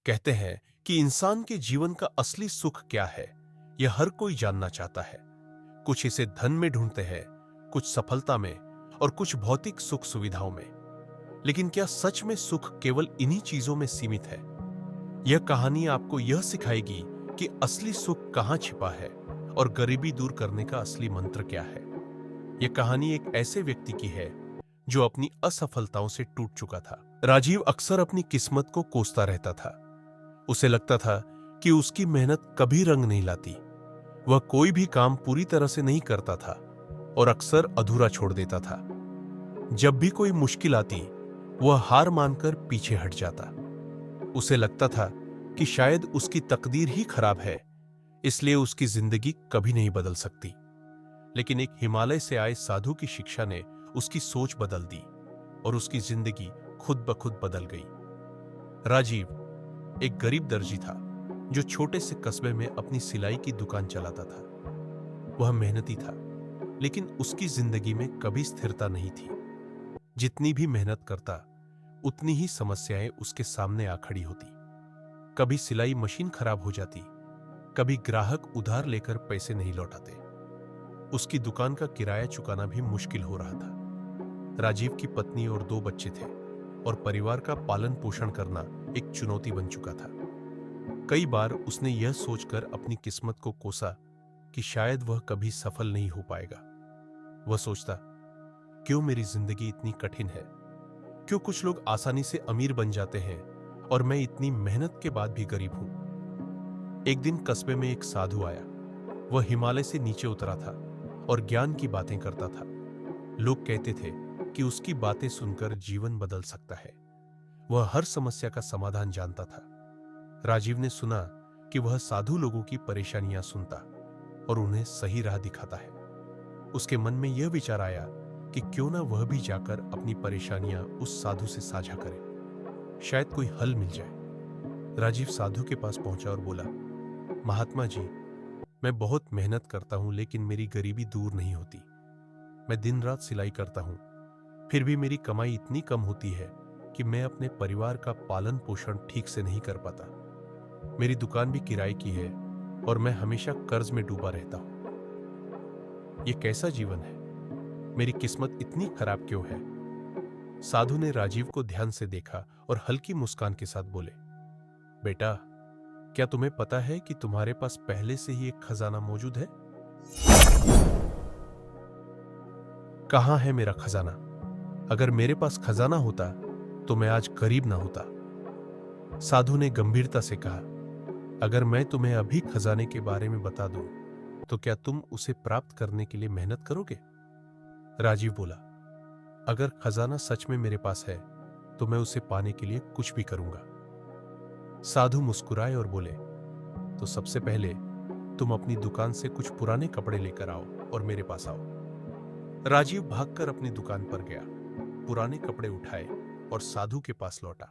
कहते हैं कि इंसान के जीवन का असली सुख क्या है, यह हर कोई जानना चाहता है। कुछ इसे धन में ढूंढते हैं, कुछ सफलता में और कुछ भौतिक सुख सुविधाओं में। लेकिन क्या सच में सुख केवल इन्हीं चीजों में सीमित है? यह कहानी आपको यह सिखाएगी कि असली सुख कहां छिपा है और गरीबी दूर करने का असली मंत्र क्या है। यह कहानी एक ऐसे व्यक्ति की है जो अपनी असफलताओं से टूट चुका था। राजीव अक्सर अपनी किस्मत को कोसता रहता था। उसे लगता था कि उसकी मेहनत कभी रंग नहीं लाती। वह कोई भी काम पूरी तरह से नहीं करता था और अक्सर अधूरा छोड़ देता था। जब भी कोई मुश्किल आती, वह हार मानकर पीछे हट जाता। उसे लगता था कि शायद उसकी तकदीर ही खराब है, इसलिए उसकी जिंदगी कभी नहीं बदल सकती। लेकिन एक हिमालय से आए साधु की शिक्षा ने उसकी सोच बदल दी और उसकी जिंदगी खुद ब खुद बदल गई। राजीव एक गरीब दर्जी था जो छोटे से कस्बे में अपनी सिलाई की दुकान चलाता था। वह मेहनती था, लेकिन उसकी जिंदगी में कभी स्थिरता नहीं थी। जितनी भी मेहनत करता, उतनी ही समस्याएं उसके सामने आ खड़ी होती। कभी सिलाई मशीन खराब हो जाती, कभी ग्राहक उधार लेकर पैसे नहीं लौटाते। उसकी दुकान का किराया चुकाना भी मुश्किल हो रहा था। राजीव की पत्नी और 2 बच्चे थे और परिवार का पालन पोषण करना एक चुनौती बन चुका था। कई बार उसने यह सोचकर अपनी किस्मत को कोसा कि शायद वह कभी सफल नहीं हो पाएगा। वह सोचता, क्यों मेरी जिंदगी इतनी कठिन है? क्यों कुछ लोग आसानी से अमीर बन जाते हैं और मैं इतनी मेहनत के बाद भी गरीब हूं? एक दिन कस्बे में एक साधु आया। वह हिमालय से नीचे उतरा था और ज्ञान की बातें करता था। लोग कहते थे कि उसकी बातें सुनकर जीवन बदल सकता है। वह हर समस्या का समाधान जानता था। राजीव ने सुना कि वह साधु लोगों की परेशानियां सुनता और उन्हें सही राह दिखाता है। उसके मन में यह विचार आया कि क्यों ना वह भी जाकर अपनी परेशानियां उस साधु से साझा करे, शायद कोई हल मिल जाए। राजीव साधु के पास पहुंचा और बोला, महात्मा जी, मैं बहुत मेहनत करता हूं, लेकिन मेरी गरीबी दूर नहीं होती। मैं दिन रात सिलाई करता हूं, फिर भी मेरी कमाई इतनी कम होती है कि मैं अपने परिवार का पालन पोषण ठीक से नहीं कर पाता। मेरी दुकान भी किराए की है और मैं हमेशा कर्ज में डूबा रहता हूं। यह कैसा जीवन है? मेरी किस्मत इतनी खराब क्यों है? साधु ने राजीव को ध्यान से देखा और हल्की मुस्कान के साथ बोले, बेटा, क्या तुम्हें पता है कि तुम्हारे पास पहले से ही एक खजाना मौजूद है? कहां है मेरा खजाना? अगर मेरे पास खजाना होता तो मैं आज गरीब ना होता। साधु ने गंभीरता से कहा, अगर मैं तुम्हें अभी खजाने के बारे में बता दूं, तो क्या तुम उसे प्राप्त करने के लिए मेहनत करोगे? राजीव बोला, अगर खजाना सच में मेरे पास है तो मैं उसे पाने के लिए कुछ भी करूंगा। साधु मुस्कुराए और बोले, तो सबसे पहले तुम अपनी दुकान से कुछ पुराने कपड़े लेकर आओ और मेरे पास आओ। राजीव भागकर अपनी दुकान पर गया, पुराने कपड़े उठाए और साधु के पास लौटा।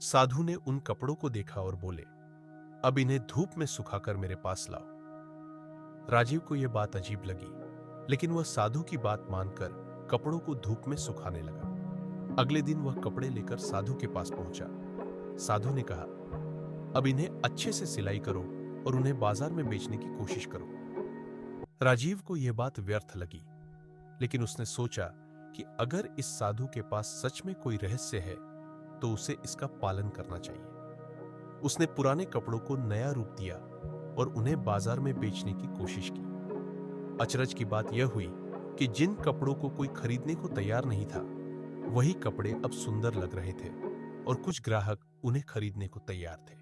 साधु ने उन कपड़ों को देखा और बोले, अब इन्हें धूप में सुखाकर मेरे पास लाओ। राजीव को यह बात अजीब लगी, लेकिन वह साधु की बात मानकर कपड़ों को धूप में सुखाने लगा। अगले दिन वह कपड़े लेकर साधु के पास पहुंचा। साधु ने कहा, अब इन्हें अच्छे से सिलाई करो और उन्हें बाजार में बेचने की कोशिश करो। राजीव को यह बात व्यर्थ लगी, लेकिन उसने सोचा कि अगर इस साधु के पास सच में कोई रहस्य है तो उसे इसका पालन करना चाहिए। उसने पुराने कपड़ों को नया रूप दिया और उन्हें बाजार में बेचने की कोशिश की। अचरज की बात यह हुई कि जिन कपड़ों को कोई खरीदने को तैयार नहीं था, वही कपड़े अब सुंदर लग रहे थे और कुछ ग्राहक उन्हें खरीदने को तैयार थे।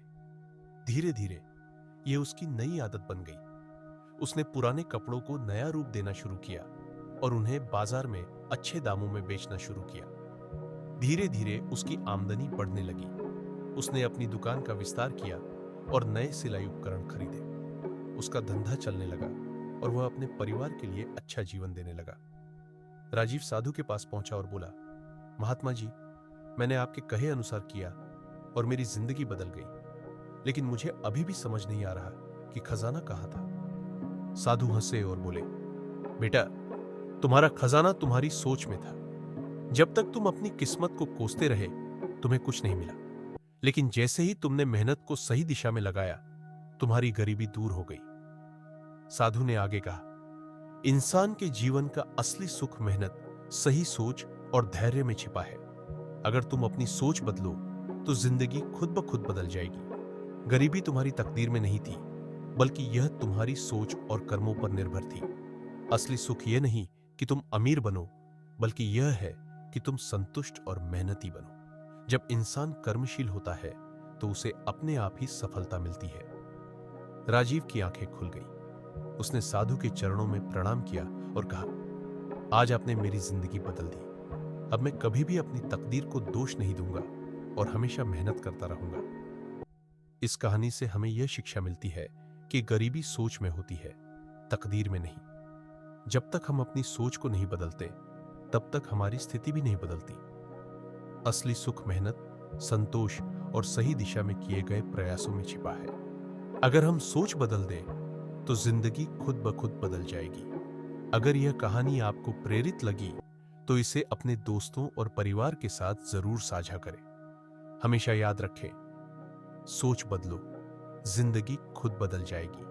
धीरे धीरे यह उसकी नई आदत बन गई। उसने पुराने कपड़ों को नया रूप देना शुरू किया और उन्हें बाजार में अच्छे दामों में बेचना शुरू किया। धीरे धीरे उसकी आमदनी बढ़ने लगी। उसने अपनी दुकान का विस्तार किया और नए सिलाई उपकरण खरीदे। उसका धंधा चलने लगा और वह अपने परिवार के लिए अच्छा जीवन देने लगा। राजीव साधु के पास पहुंचा और बोला, महात्मा जी, मैंने आपके कहे अनुसार किया और मेरी जिंदगी बदल गई, लेकिन मुझे अभी भी समझ नहीं आ रहा कि खजाना कहां था। साधु हंसे और बोले, बेटा, तुम्हारा खजाना तुम्हारी सोच में था। जब तक तुम अपनी किस्मत को कोसते रहे, तुम्हें कुछ नहीं मिला। लेकिन जैसे ही तुमने मेहनत को सही दिशा में लगाया, तुम्हारी गरीबी दूर हो गई। साधु ने आगे कहा, इंसान के जीवन का असली सुख मेहनत, सही सोच और धैर्य में छिपा है। अगर तुम अपनी सोच बदलो तो जिंदगी खुद ब खुद बदल जाएगी। गरीबी तुम्हारी तकदीर में नहीं थी, बल्कि यह तुम्हारी सोच और कर्मों पर निर्भर थी। असली सुख यह नहीं कि तुम अमीर बनो, बल्कि यह है कि तुम संतुष्ट और मेहनती बनो। जब इंसान कर्मशील होता है तो उसे अपने आप ही सफलता मिलती है। राजीव की आंखें खुल गई। उसने साधु के चरणों में प्रणाम किया और कहा, आज आपने मेरी जिंदगी बदल दी। अब मैं कभी भी अपनी तकदीर को दोष नहीं दूंगा और हमेशा मेहनत करता रहूंगा। इस कहानी से हमें यह शिक्षा मिलती है कि गरीबी सोच में होती है, तकदीर में नहीं। जब तक हम अपनी सोच को नहीं बदलते, तब तक हमारी स्थिति भी नहीं बदलती। असली सुख मेहनत, संतोष और सही दिशा में किए गए प्रयासों में छिपा है। अगर हम सोच बदल दें तो जिंदगी खुद ब खुद बदल जाएगी। अगर यह कहानी आपको प्रेरित लगी तो इसे अपने दोस्तों और परिवार के साथ जरूर साझा करें। हमेशा याद रखें, सोच बदलो, जिंदगी खुद बदल जाएगी।